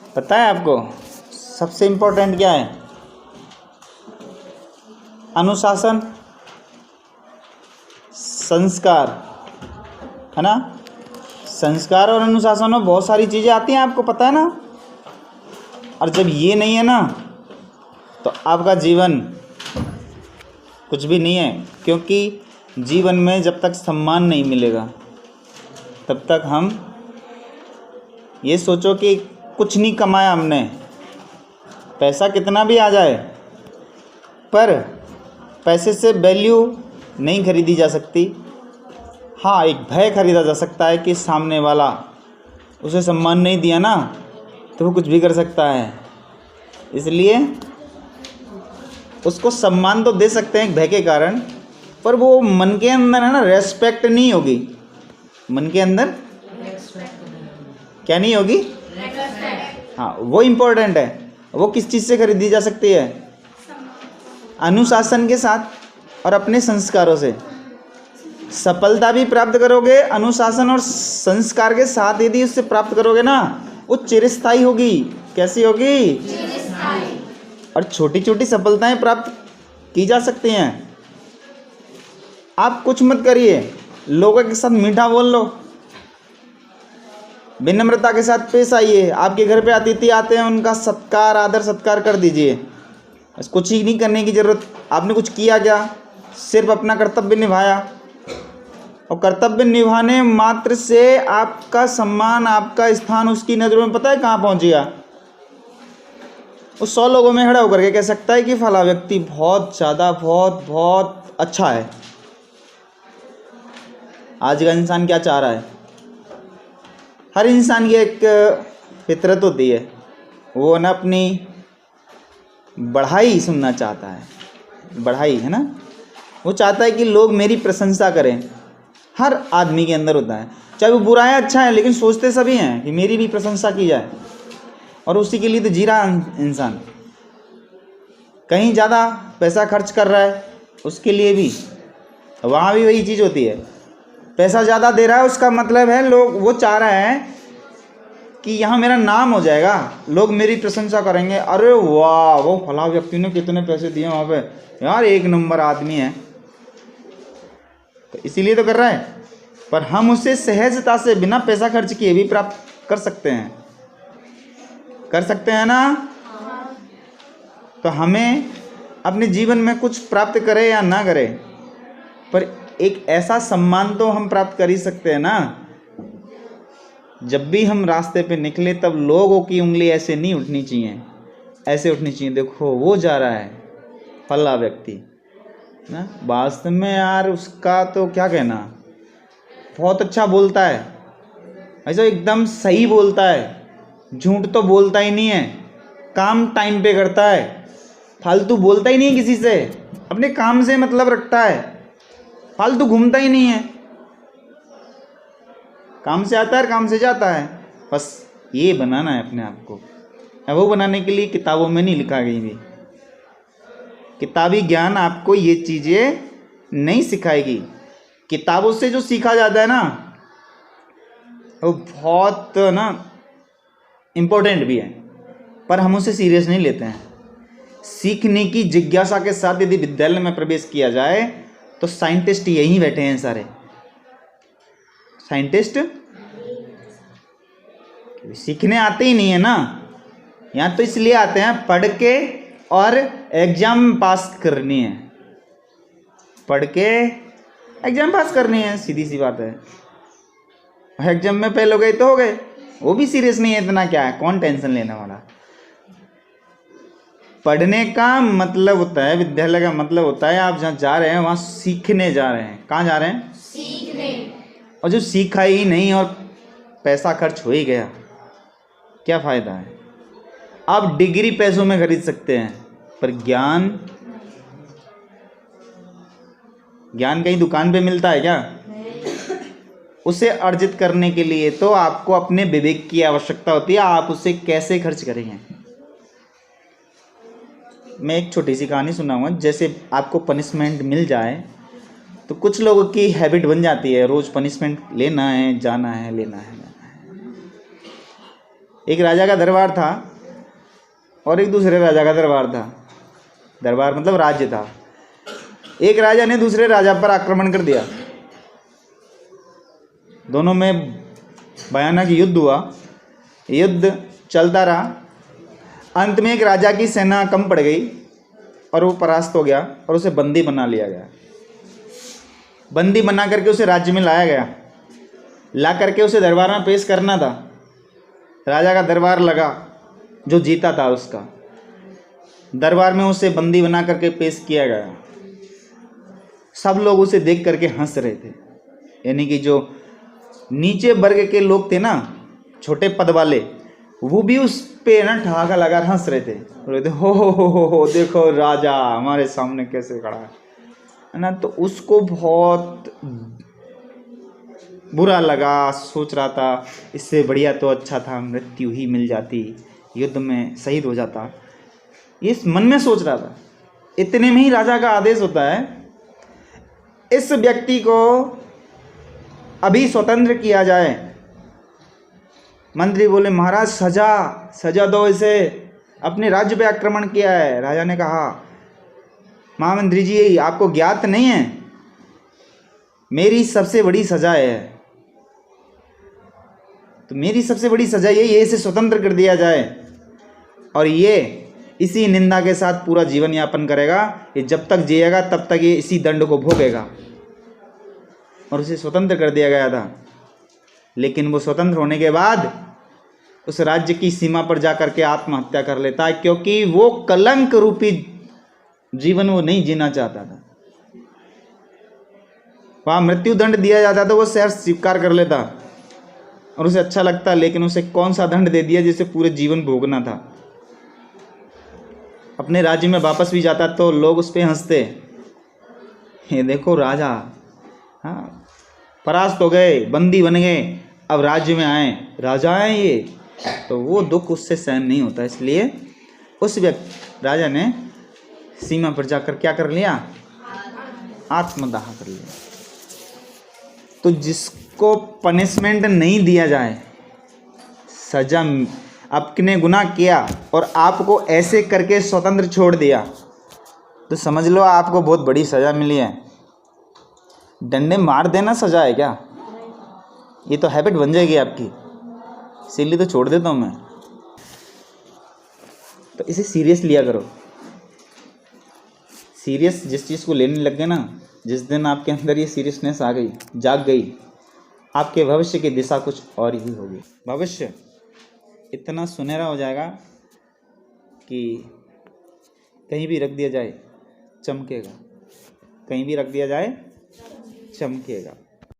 पता है आपको सबसे इम्पोर्टेंट क्या है? अनुशासन, संस्कार, है ना। संस्कार और अनुशासन में बहुत सारी चीज़ें आती हैं, आपको पता है ना। और जब ये नहीं है ना तो आपका जीवन कुछ भी नहीं है, क्योंकि जीवन में जब तक सम्मान नहीं मिलेगा तब तक हम ये सोचो कि कुछ नहीं कमाया हमने, पैसा कितना भी आ जाए पर पैसे से वैल्यू नहीं खरीदी जा सकती। हाँ, एक भय खरीदा जा सकता है कि सामने वाला उसे सम्मान नहीं दिया ना तो वो कुछ भी कर सकता है, इसलिए उसको सम्मान तो दे सकते हैं एक भय के कारण, पर वो मन के अंदर है ना रेस्पेक्ट नहीं होगी। मन के अंदर क्या नहीं होगी? हाँ, वो इम्पोर्टेंट है। वो किस चीज़ से खरीदी जा सकती है? अनुशासन के साथ और अपने संस्कारों से। सफलता भी प्राप्त करोगे अनुशासन और संस्कार के साथ, यदि उससे प्राप्त करोगे ना वो चिरस्थायी होगी। कैसी होगी? चिरस्थायी। और छोटी छोटी सफलताएं प्राप्त की जा सकती हैं। आप कुछ मत करिए, लोगों के साथ मीठा बोल लो, विनम्रता के साथ पेश आइए। आपके घर पे अतिथि आते हैं, उनका सत्कार, आदर सत्कार कर दीजिए। बस कुछ ही नहीं करने की ज़रूरत। आपने कुछ किया क्या? सिर्फ अपना कर्तव्य निभाया, और कर्तव्य निभाने मात्र से आपका सम्मान, आपका स्थान उसकी नज़रों में पता है कहाँ पहुँच गया? वो 100 लोगों में खड़ा होकर के कह सकता है कि फला व्यक्ति बहुत ज़्यादा बहुत बहुत अच्छा है। आज का इंसान क्या चाह रहा है? हर इंसान की एक फितरत होती है, वो ना अपनी बढ़ाई सुनना चाहता है। बढ़ाई, है ना। वो चाहता है कि लोग मेरी प्रशंसा करें। हर आदमी के अंदर होता है, चाहे वो बुरा है अच्छा है, लेकिन सोचते सभी हैं कि मेरी भी प्रशंसा की जाए। और उसी के लिए तो जी रहा इंसान। कहीं ज़्यादा पैसा खर्च कर रहा है उसके लिए भी, वहाँ भी वही चीज़ होती है। पैसा ज़्यादा दे रहा है उसका मतलब है लोग, वो चाह रहा है कि यहाँ मेरा नाम हो जाएगा, लोग मेरी प्रशंसा करेंगे। अरे वाह, वो फला व्यक्ति ने कितने पैसे दिए वहाँ पे, यार एक नंबर आदमी है। तो इसीलिए तो कर रहा है। पर हम उसे सहजता से बिना पैसा खर्च किए भी प्राप्त कर सकते हैं। कर सकते हैं ना। तो हमें अपने जीवन में कुछ प्राप्त करें या ना करें, पर एक ऐसा सम्मान तो हम प्राप्त कर ही सकते हैं ना। जब भी हम रास्ते पे निकले तब लोगों की उंगली ऐसे नहीं उठनी चाहिए, ऐसे उठनी चाहिए, देखो वो जा रहा है फला व्यक्ति ना। वास्तव में यार उसका तो क्या कहना, बहुत अच्छा बोलता है, ऐसा एकदम सही बोलता है, झूठ तो बोलता ही नहीं है, काम टाइम पे करता है, फालतू बोलता ही नहीं है किसी से, अपने काम से मतलब रखता है, फालतू घूमता ही नहीं है, काम से आता है काम से जाता है। बस ये बनाना है अपने आप को। वो बनाने के लिए किताबों में नहीं लिखा गई भी, किताबी ज्ञान आपको ये चीज़ें नहीं सिखाएगी। किताबों से जो सीखा जाता है ना वो बहुत ना इम्पोर्टेंट भी है, पर हम उसे सीरियस नहीं लेते हैं। सीखने की जिज्ञासा के साथ यदि विद्यालय में प्रवेश किया जाए तो साइंटिस्ट यहीं बैठे हैं सारे। साइंटिस्ट सीखने आते ही नहीं है ना, यहाँ तो इसलिए आते हैं पढ़ के और एग्जाम पास करनी है। पढ़ के एग्जाम पास करनी है, सीधी सी बात है। एग्जाम में फेल हो गए तो हो गए, वो भी सीरियस नहीं है, इतना क्या है, कौन टेंशन लेने वाला। पढ़ने का मतलब होता है, विद्यालय का मतलब होता है आप जहाँ जा रहे हैं वहाँ सीखने जा रहे हैं। कहाँ जा रहे हैं? सीखने। और जो सीखा ही नहीं और पैसा खर्च हो ही गया, क्या फ़ायदा है। आप डिग्री पैसों में खरीद सकते हैं, पर ज्ञान कहीं दुकान पे मिलता है क्या? उसे अर्जित करने के लिए तो आपको अपने विवेक की आवश्यकता होती है। आप उसे कैसे खर्च करेंगे। मैं एक छोटी सी कहानी सुनाऊंगा। जैसे आपको पनिशमेंट मिल जाए तो कुछ लोगों की हैबिट बन जाती है, रोज़ पनिशमेंट लेना है, जाना है, लेना है। एक राजा का दरबार था और एक दूसरे राजा का दरबार था। दरबार मतलब राज्य था। एक राजा ने दूसरे राजा पर आक्रमण कर दिया, दोनों में भयानक युद्ध हुआ। युद्ध चलता रहा। अंत में एक राजा की सेना कम पड़ गई और वो परास्त हो गया और उसे बंदी बना लिया गया। बंदी बना करके उसे राज्य में लाया गया। ला करके उसे दरबार में पेश करना था। राजा का दरबार लगा, जो जीता था उसका दरबार में उसे बंदी बना करके पेश किया गया। सब लोग उसे देख करके हंस रहे थे, यानी कि जो नीचे वर्ग के लोग थे ना, छोटे पद वाले, वो भी उस पे ना ठहाका लगा हंस रहे थे, बोल रहे थे हो देखो राजा हमारे सामने कैसे खड़ा है ना। तो उसको बहुत बुरा लगा, सोच रहा था इससे बढ़िया तो अच्छा था मृत्यु ही मिल जाती, युद्ध में शहीद हो जाता, ये मन में सोच रहा था। इतने में ही राजा का आदेश होता है, इस व्यक्ति को अभी स्वतंत्र किया जाए। मंत्री बोले महाराज सजा दो इसे, अपने राज्य पे आक्रमण किया है। राजा ने कहा महामंत्री जी आपको ज्ञात नहीं है, मेरी सबसे बड़ी सजा है। तो मेरी सबसे बड़ी सजा यही है, इसे स्वतंत्र कर दिया जाए और ये इसी निंदा के साथ पूरा जीवन यापन करेगा। ये जब तक जिएगा तब तक ये इसी दंड को भोगेगा। और उसे स्वतंत्र कर दिया गया था। लेकिन वो स्वतंत्र होने के बाद उस राज्य की सीमा पर जाकर के आत्महत्या कर लेता है, क्योंकि वो कलंक रूपी जीवन वो नहीं जीना चाहता था। वहां मृत्यु दंड दिया जाता तो वो शहर स्वीकार कर लेता और उसे अच्छा लगता, लेकिन उसे कौन सा दंड दे दिया जिसे पूरे जीवन भोगना था। अपने राज्य में वापस भी जाता तो लोग उस पर हंसते, ये देखो राजा, हाँ परास्त हो गए, बंदी बन गए, अब राज्य में आए, राजा हैं ये। तो वो दुख उससे सहन नहीं होता, इसलिए उस व्यक्ति राजा ने सीमा पर जाकर क्या कर लिया, आत्मदाह कर लिया। तो जिसको पनिशमेंट नहीं दिया जाए, सजा, आपने गुनाह किया और आपको ऐसे करके स्वतंत्र छोड़ दिया, तो समझ लो आपको बहुत बड़ी सजा मिली है। डंडे मार देना सजा है क्या? ये तो हैबिट बन जाएगी आपकी, इसीलिए तो छोड़ देता हूँ मैं। तो इसे सीरियस लिया करो। सीरियस जिस चीज़ को लेने लग गए ना, जिस दिन आपके अंदर ये सीरियसनेस आ गई, जाग गई, आपके भविष्य की दिशा कुछ और ही होगी। भविष्य इतना सुनहरा हो जाएगा कि कहीं भी रख दिया जाए चमकेगा, कहीं भी रख दिया जाए चमकेगा।